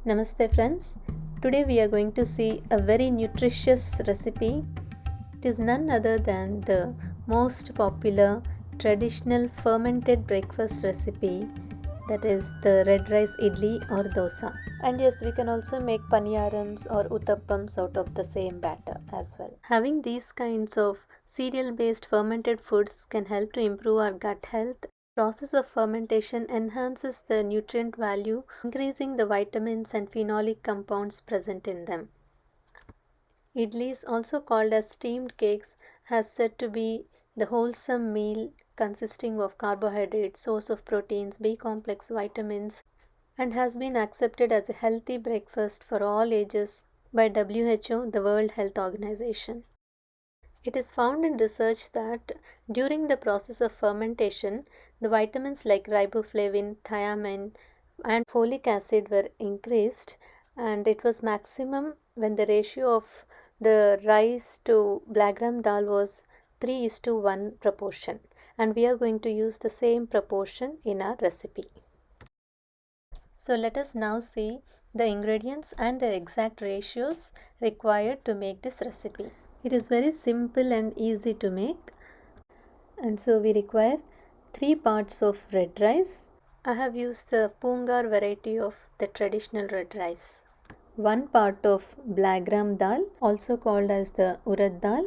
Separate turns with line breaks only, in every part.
Namaste friends. Today we are going to see a very nutritious recipe. It is none other than the most popular traditional fermented breakfast recipe, that is the red rice idli or dosa. And yes, we can also make paniyarams or uttappams out of the same batter as well. Having these kinds of cereal based fermented foods can help to improve our gut health. Process of fermentation enhances the nutrient value, increasing the vitamins and phenolic compounds present in them. Idlis, also called as steamed cakes, has said to be the wholesome meal consisting of carbohydrates, source of proteins, B complex vitamins, and has been accepted as a healthy breakfast for all ages by WHO, the World Health Organization. It is found in research that during the process of fermentation, the vitamins like riboflavin, thiamine, and folic acid were increased, and it was maximum when the ratio of the rice to black gram dal was 3:1 proportion, and we are going to use the same proportion in our recipe. So let us now see the ingredients and the exact ratios required to make this recipe. It is very simple and easy to make, and so we require 3 parts of red rice. I have used the Poongar variety of the traditional red rice. 1 part of black gram dal, also called as the urad dal.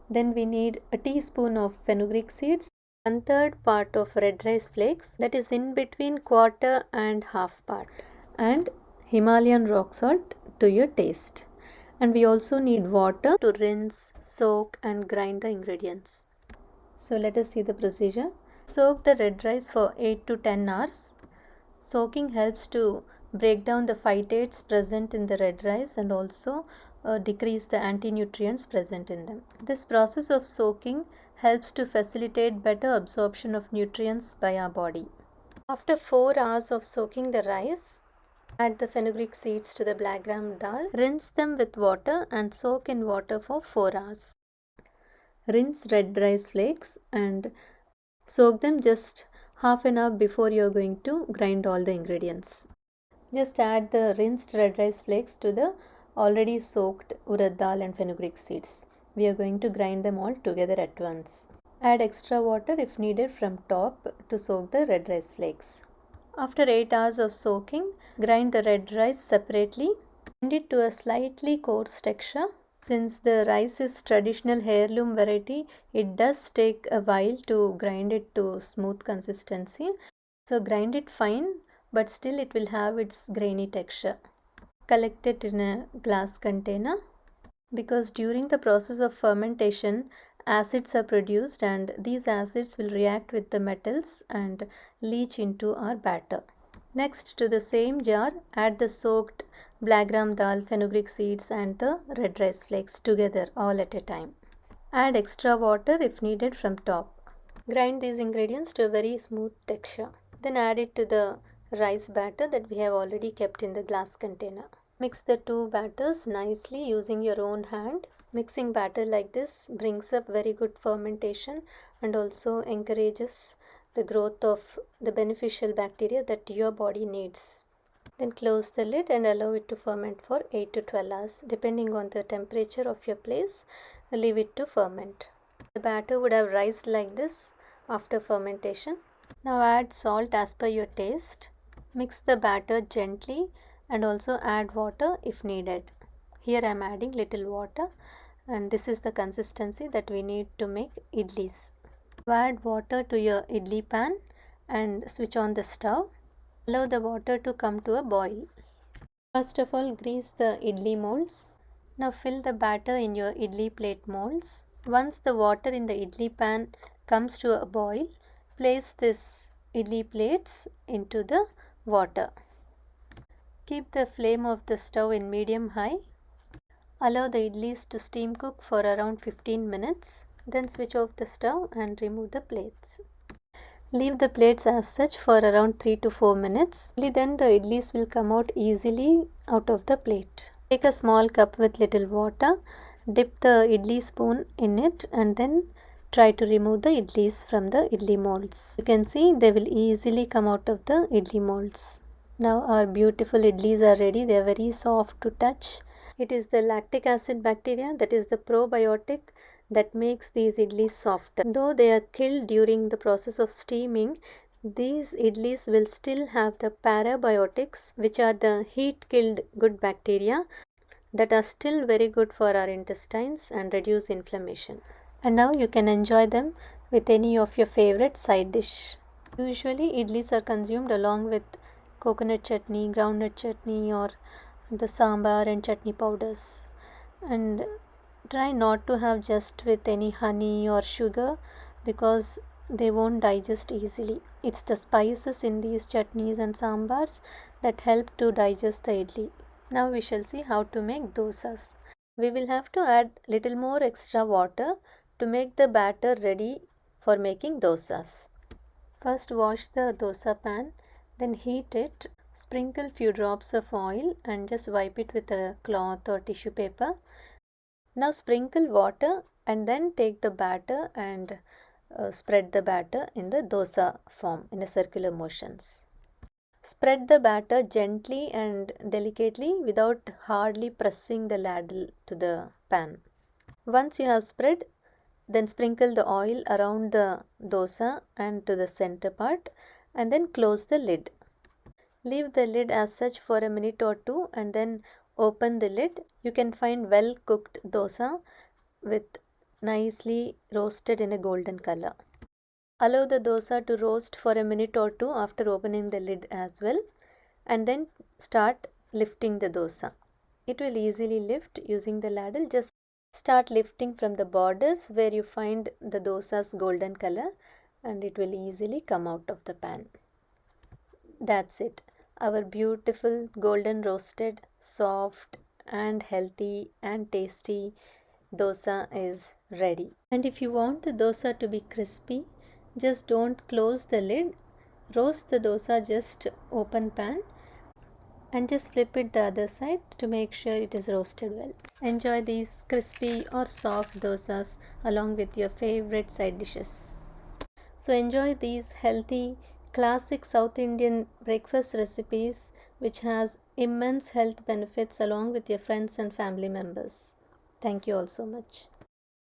Then we need a teaspoon of fenugreek seeds, 1/3 part of red rice flakes, that is in between quarter and half part, and Himalayan rock salt to your taste. And we also need water to rinse, soak, and grind the ingredients. So let us see the procedure. Soak the red rice for 8 to 10 hours. Soaking helps to break down the phytates present in the red rice and also decrease the anti-nutrients present in them. This process of soaking helps to facilitate better absorption of nutrients by our body. After 4 hours of soaking the rice, add the fenugreek seeds to the black gram dal. Rinse them with water and soak in water for 4 hours. Rinse red rice flakes and soak them just half an hour before you are going to grind all the ingredients. Just add the rinsed red rice flakes to the already soaked urad dal and fenugreek seeds. We are going to grind them all together at once. Add extra water if needed from top to soak the red rice flakes. After 8 hours of soaking, grind the red rice separately. Grind it to a slightly coarse texture. Since the rice is traditional heirloom variety, it does take a while to grind it to smooth consistency. So grind it fine, but still it will have its grainy texture. Collect it in a glass container, because during the process of fermentation, acids are produced and these acids will react with the metals and leach into our batter. Next, to the same jar, add the soaked black gram dal, fenugreek seeds and the red rice flakes together all at a time. Add extra water if needed from top. Grind these ingredients to a very smooth texture. Then add it to the rice batter that we have already kept in the glass container. Mix the two batters nicely using your own hand. Mixing batter like this brings up very good fermentation and also encourages the growth of the beneficial bacteria that your body needs. Then close the lid and allow it to ferment for 8 to 12 hours. Depending on the temperature of your place, leave it to ferment. The batter would have rised like this after fermentation. Now add salt as per your taste. Mix the batter gently and also add water if needed. Here I am adding little water, and this is the consistency that we need to make idlis. Add water to your idli pan and switch on the stove. Allow the water to come to a boil. First of all, grease the idli molds. Now fill the batter in your idli plate molds. Once the water in the idli pan comes to a boil, place this idli plates into the water. Keep the flame of the stove in medium-high. Allow the idlis to steam cook for around 15 minutes. Then switch off the stove and remove the plates. Leave the plates as such for around 3 to 4 minutes. Only then the idlis will come out easily out of the plate. Take a small cup with little water. Dip the idli spoon in it and then try to remove the idlis from the idli molds. You can see they will easily come out of the idli molds. Now our beautiful idlis are ready. They are very soft to touch. It is the lactic acid bacteria, that is the probiotic, that makes these idlis softer. Though they are killed during the process of steaming, these idlis will still have the parabiotics, which are the heat killed good bacteria that are still very good for our intestines and reduce inflammation. And now you can enjoy them with any of your favorite side dish. Usually idlis are consumed along with coconut chutney, groundnut chutney, or the sambar and chutney powders. And try not to have just with any honey or sugar because they won't digest easily. It's the spices in these chutneys and sambars that help to digest the idli. Now we shall see how to make dosas. We will have to add little more extra water to make the batter ready for making dosas. First wash the dosa pan, then heat it, sprinkle few drops of oil and just wipe it with a cloth or tissue paper. Now sprinkle water and then take the batter and spread the batter in the dosa form in a circular motions. Spread the batter gently and delicately without hardly pressing the ladle to the pan. Once you have spread, then sprinkle the oil around the dosa and to the center part and then close the lid. Leave the lid as such for a minute or two and then open the lid. You can find well cooked dosa with nicely roasted in a golden color. Allow the dosa to roast for a minute or two after opening the lid as well and then start lifting the dosa. It will easily lift using the ladle. Just start lifting from the borders where you find the dosa's golden color and it will easily come out of the pan. That's it. Our beautiful golden roasted, soft and healthy and tasty dosa is ready. And if you want the dosa to be crispy, just don't close the lid. Roast the dosa just open pan and just flip it the other side to make sure it is roasted well. Enjoy these crispy or soft dosas along with your favorite side dishes. So enjoy these healthy classic South Indian breakfast recipes which has immense health benefits along with your friends and family members. Thank you all so much.